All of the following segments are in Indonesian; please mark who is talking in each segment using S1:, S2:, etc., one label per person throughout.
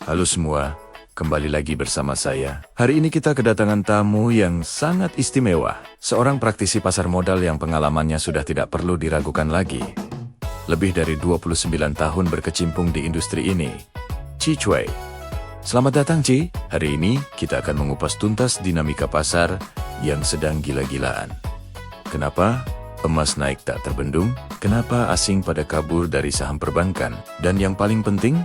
S1: Halo semua, kembali lagi bersama saya. Hari ini kita kedatangan tamu yang sangat istimewa. Seorang praktisi pasar modal yang pengalamannya sudah tidak perlu diragukan lagi. Lebih dari 29 tahun berkecimpung di industri ini. Chi Cuey. Selamat datang Chi. Hari ini kita akan mengupas tuntas dinamika pasar yang sedang gila-gilaan. Kenapa emas naik tak terbendung? Kenapa asing pada kabur dari saham perbankan? Dan yang paling penting,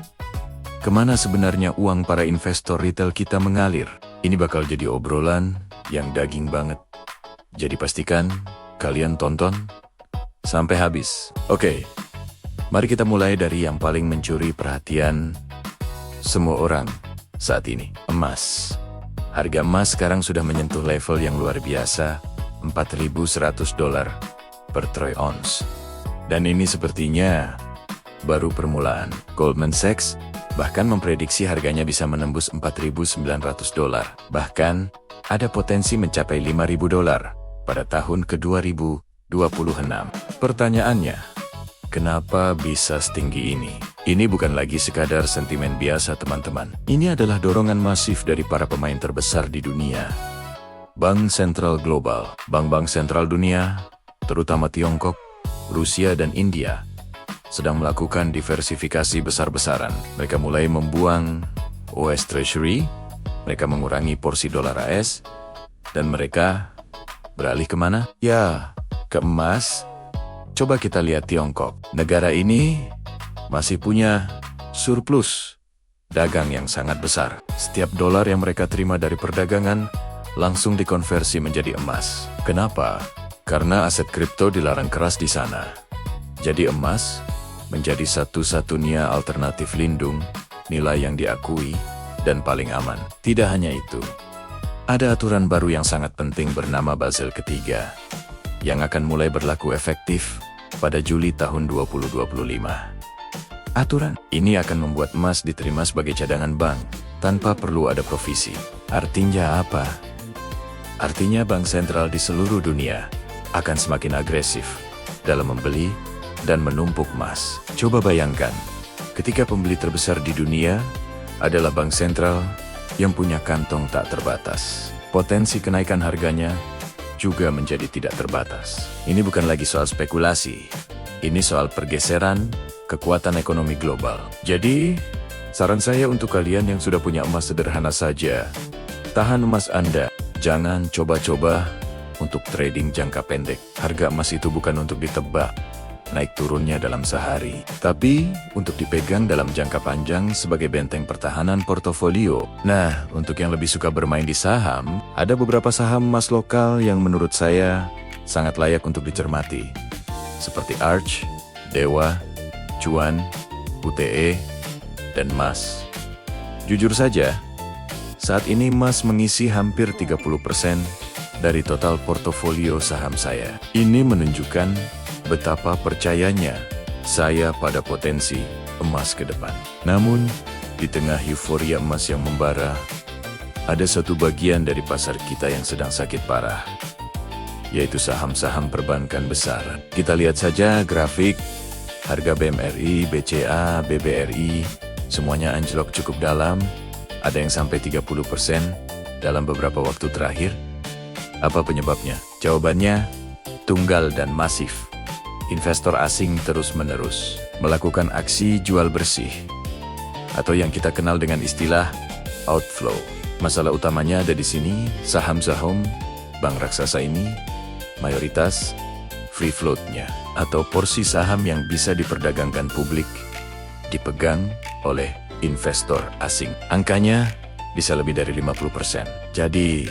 S1: kemana sebenarnya uang para investor retail kita mengalir? Ini bakal jadi obrolan yang daging banget. Jadi pastikan kalian tonton sampai habis. Oke, mari kita mulai dari yang paling mencuri perhatian semua orang saat ini. Emas. Harga emas sekarang sudah menyentuh level yang luar biasa, $4.100 per troy ounce. Dan ini sepertinya baru permulaan. Goldman Sachs bahkan memprediksi harganya bisa menembus $4.900. Bahkan ada potensi mencapai $5.000 pada tahun ke-2026. Pertanyaannya, kenapa bisa setinggi ini? Ini bukan lagi sekadar sentimen biasa teman-teman. Ini adalah dorongan masif dari para pemain terbesar di dunia. Bank sentral global, bank-bank sentral dunia, terutama Tiongkok, Rusia dan India, sedang melakukan diversifikasi besar-besaran. Mereka mulai membuang US Treasury, mereka mengurangi porsi dolar AS, dan mereka beralih kemana? Ya, ke emas. Coba kita lihat Tiongkok. Negara ini masih punya surplus dagang yang sangat besar. Setiap dolar yang mereka terima dari perdagangan langsung dikonversi menjadi emas. Kenapa? Karena aset kripto dilarang keras di sana. Jadi emas menjadi satu-satunya alternatif lindung, nilai yang diakui, dan paling aman. Tidak hanya itu, ada aturan baru yang sangat penting bernama Basel III, yang akan mulai berlaku efektif pada Juli tahun 2025. Aturan ini akan membuat emas diterima sebagai cadangan bank, tanpa perlu ada provisi. Artinya apa? Artinya bank sentral di seluruh dunia akan semakin agresif dalam membeli dan menumpuk emas. Coba bayangkan, ketika pembeli terbesar di dunia adalah bank sentral yang punya kantong tak terbatas, potensi kenaikan harganya juga menjadi tidak terbatas. Ini bukan lagi soal spekulasi, ini soal pergeseran kekuatan ekonomi global. Jadi, saran saya untuk kalian yang sudah punya emas sederhana saja, tahan emas Anda. Jangan coba-coba untuk trading jangka pendek. Harga emas itu bukan untuk ditebak naik turunnya dalam sehari, tapi untuk dipegang dalam jangka panjang sebagai benteng pertahanan portofolio. Nah, untuk yang lebih suka bermain di saham, ada beberapa saham emas lokal yang menurut saya sangat layak untuk dicermati, seperti Arch, Dewa, Cuan, UTE, dan emas. Jujur saja, saat ini emas mengisi hampir 30% dari total portofolio saham saya. Ini menunjukkan betapa percayanya saya pada potensi emas ke depan. Namun, di tengah euforia emas yang membara, ada satu bagian dari pasar kita yang sedang sakit parah, yaitu saham-saham perbankan besar. Kita lihat saja grafik. Harga BMRI, BCA, BBRI, semuanya anjlok cukup dalam, ada yang sampai 30% dalam beberapa waktu terakhir. Apa penyebabnya? Jawabannya tunggal dan masif. Investor asing terus-menerus melakukan aksi jual bersih, atau yang kita kenal dengan istilah outflow. Masalah utamanya ada di sini, saham-saham bank raksasa ini mayoritas free float-nya, atau porsi saham yang bisa diperdagangkan publik, dipegang oleh investor asing. Angkanya bisa lebih dari 50%. Jadi,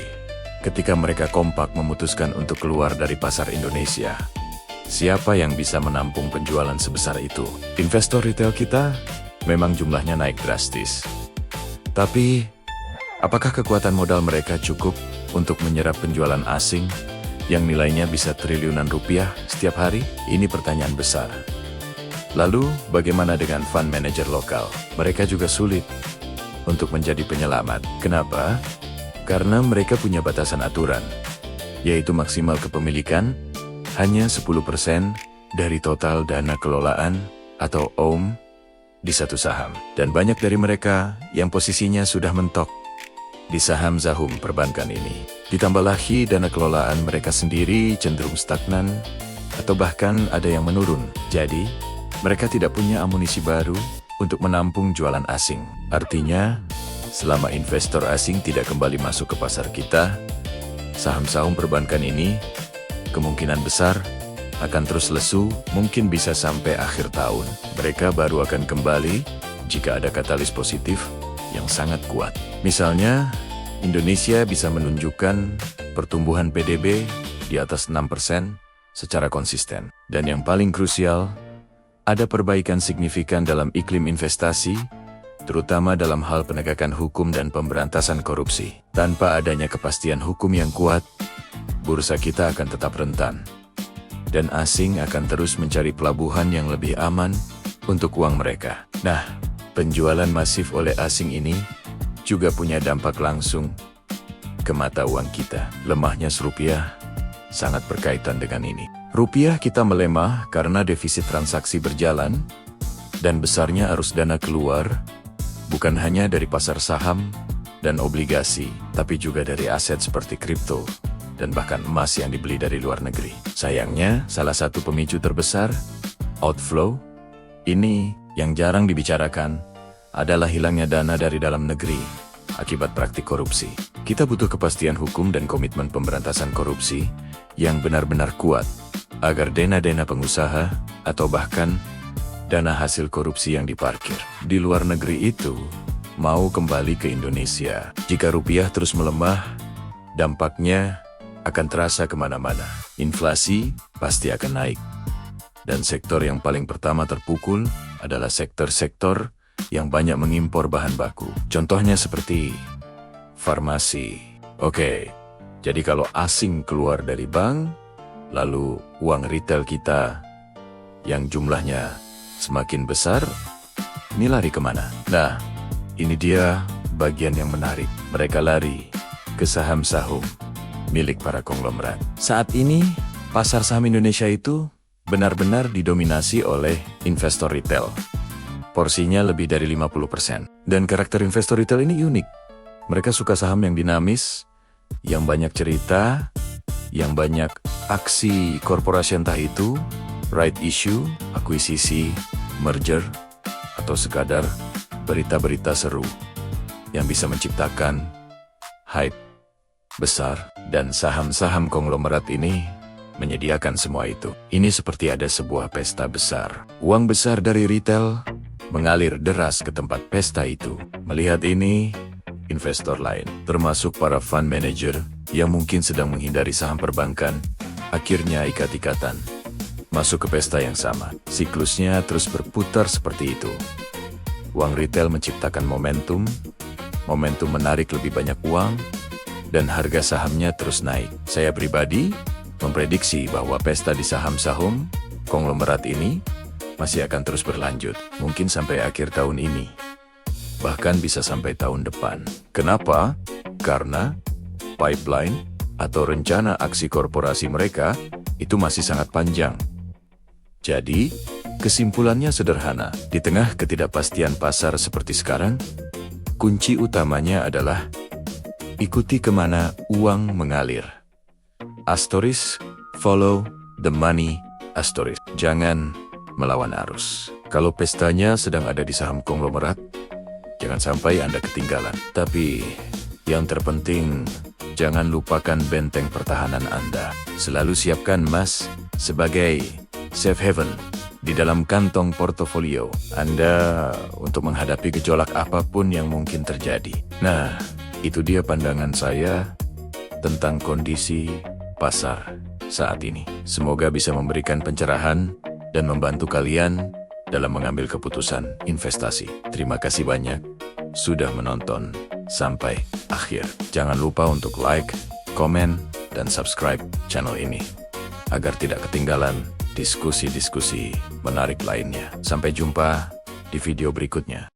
S1: ketika mereka kompak memutuskan untuk keluar dari pasar Indonesia, siapa yang bisa menampung penjualan sebesar itu? Investor retail kita memang jumlahnya naik drastis. Tapi, apakah kekuatan modal mereka cukup untuk menyerap penjualan asing yang nilainya bisa triliunan rupiah setiap hari? Ini pertanyaan besar. Lalu, bagaimana dengan fund manager lokal? Mereka juga sulit untuk menjadi penyelamat. Kenapa? Karena mereka punya batasan aturan, yaitu maksimal kepemilikan hanya 10% dari total dana kelolaan atau OM di satu saham. Dan banyak dari mereka yang posisinya sudah mentok di saham Zahum perbankan ini. Ditambah lagi dana kelolaan mereka sendiri cenderung stagnan atau bahkan ada yang menurun. Jadi, mereka tidak punya amunisi baru untuk menampung jualan asing. Artinya, selama investor asing tidak kembali masuk ke pasar kita, saham-saham perbankan ini kemungkinan besar akan terus lesu, mungkin bisa sampai akhir tahun. Mereka baru akan kembali jika ada katalis positif yang sangat kuat. Misalnya, Indonesia bisa menunjukkan pertumbuhan PDB di atas 6% secara konsisten. Dan yang paling krusial, ada perbaikan signifikan dalam iklim investasi, terutama dalam hal penegakan hukum dan pemberantasan korupsi. Tanpa adanya kepastian hukum yang kuat, bursa kita akan tetap rentan. Dan asing akan terus mencari pelabuhan yang lebih aman untuk uang mereka. Nah, penjualan masif oleh asing ini juga punya dampak langsung ke mata uang kita. Lemahnya rupiah sangat berkaitan dengan ini. Rupiah kita melemah karena defisit transaksi berjalan dan besarnya arus dana keluar bukan hanya dari pasar saham dan obligasi, tapi juga dari aset seperti kripto dan bahkan emas yang dibeli dari luar negeri. Sayangnya, salah satu pemicu terbesar outflow ini yang jarang dibicarakan adalah hilangnya dana dari dalam negeri akibat praktik korupsi. Kita butuh kepastian hukum dan komitmen pemberantasan korupsi yang benar-benar kuat agar dana-dana pengusaha atau bahkan dana hasil korupsi yang diparkir di luar negeri itu mau kembali ke Indonesia. Jika rupiah terus melemah, dampaknya akan terasa kemana-mana. Inflasi pasti akan naik. Dan sektor yang paling pertama terpukul adalah sektor-sektor yang banyak mengimpor bahan baku. Contohnya seperti farmasi. Oke, jadi kalau asing keluar dari bank, lalu uang retail kita yang jumlahnya semakin besar, ini lari kemana? Nah, ini dia bagian yang menarik. Mereka lari ke saham-saham milik para konglomerat. Saat ini, pasar saham Indonesia itu benar-benar didominasi oleh investor retail. Porsinya lebih dari 50%. Dan karakter investor retail ini unik. Mereka suka saham yang dinamis, yang banyak cerita, yang banyak aksi korporasi entah itu, right issue, akuisisi, merger, atau sekadar berita-berita seru yang bisa menciptakan hype besar. Dan saham-saham konglomerat ini menyediakan semua itu. Ini seperti ada sebuah pesta besar. Uang besar dari retail mengalir deras ke tempat pesta itu. Melihat ini, investor lain, termasuk para fund manager yang mungkin sedang menghindari saham perbankan, akhirnya ikat-ikatan masuk ke pesta yang sama. Siklusnya terus berputar seperti itu. Uang retail menciptakan momentum menarik lebih banyak uang, dan harga sahamnya terus naik. Saya pribadi memprediksi bahwa pesta di saham-saham konglomerat ini masih akan terus berlanjut, mungkin sampai akhir tahun ini, bahkan bisa sampai tahun depan. Kenapa? Karena pipeline atau rencana aksi korporasi mereka itu masih sangat panjang. Jadi, kesimpulannya sederhana. Di tengah ketidakpastian pasar seperti sekarang, kunci utamanya adalah ikuti kemana uang mengalir. Astoris, follow the money, Astoris. Jangan melawan arus. Kalau pestanya sedang ada di saham konglomerat, jangan sampai Anda ketinggalan. Tapi, yang terpenting, jangan lupakan benteng pertahanan Anda. Selalu siapkan emas sebagai safe haven di dalam kantong portofolio Anda untuk menghadapi gejolak apapun yang mungkin terjadi. Nah, itu dia pandangan saya tentang kondisi pasar saat ini. Semoga bisa memberikan pencerahan dan membantu kalian dalam mengambil keputusan investasi. Terima kasih banyak sudah menonton sampai akhir. Jangan lupa untuk like, komen, dan subscribe channel ini agar tidak ketinggalan diskusi-diskusi menarik lainnya. Sampai jumpa di video berikutnya.